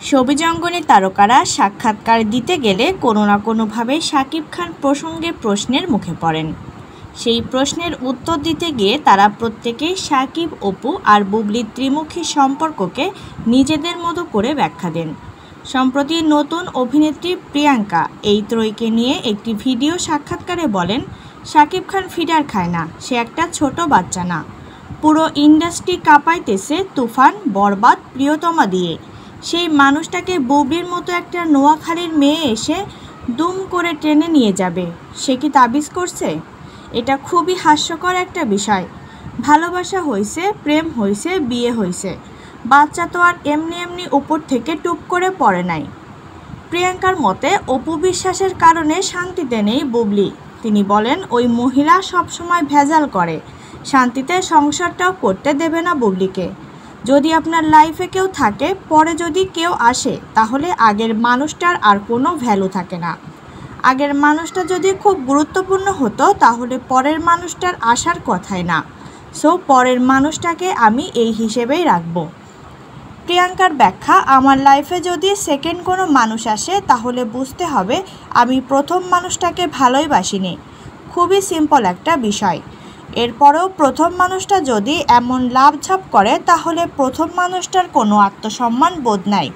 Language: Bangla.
ছবিজ অঙ্গনে তারকারা সাক্ষাৎকার দিতে গেলে কোনো না কোনোভাবে শাকিব খান প্রসঙ্গে প্রশ্নের মুখে পড়েন। সেই প্রশ্নের উত্তর দিতে গিয়ে তারা প্রত্যেকেই শাকিব, অপু আর বুবলির ত্রিমুখী সম্পর্ককে নিজেদের মতো করে ব্যাখ্যা দেন। সম্প্রতি নতুন অভিনেত্রী প্রিয়াঙ্কা এই ত্রয়ীকে নিয়ে একটি ভিডিও সাক্ষাৎকারে বলেন, শাকিব খান ফিডার খায় না, সে একটা ছোট বাচ্চা না। পুরো ইন্ডাস্ট্রি কাঁপাইতেছে তুফান, বরবাদ, প্রিয়তমা দিয়ে। সেই মানুষটাকে বুবলির মতো একটা নোয়াখালীর মেয়ে এসে দুম করে টেনে নিয়ে যাবে, সে কি তাবিজ করছে? এটা খুবই হাস্যকর একটা বিষয়। ভালোবাসা হয়েছে, প্রেম হয়েছে, বিয়ে হয়েছে, বাচ্চা তো আর এমনি এমনি উপর থেকে টুপ করে পড়ে নাই। প্রিয়াঙ্কার মতে অপু বিশ্বাসের কারণে শান্তিতে নেই বুবলি। তিনি বলেন, ওই মহিলা সবসময় ভেজাল করে, শান্তিতে সংসারটাও করতে দেবে না বুবলিকে। যদি আপনার লাইফে কেউ থাকে, পরে যদি কেউ আসে, তাহলে আগের মানুষটার আর কোনো ভ্যালু থাকে না। আগের মানুষটা যদি খুব গুরুত্বপূর্ণ হতো, তাহলে পরের মানুষটার আসার কথাই না। সো পরের মানুষটাকে আমি এই হিসেবেই রাখবো। প্রিয়াঙ্কার ব্যাখ্যা, আমার লাইফে যদি সেকেন্ড কোনো মানুষ আসে, তাহলে বুঝতে হবে আমি প্রথম মানুষটাকে ভালোই বাসিনি। খুবই সিম্পল একটা বিষয়। এরপরেও প্রথম মানুষটা যদি এমন লাভঝাপ করে, তাহলে প্রথম মানুষটার কোনো আত্মসম্মান বোধ নাই।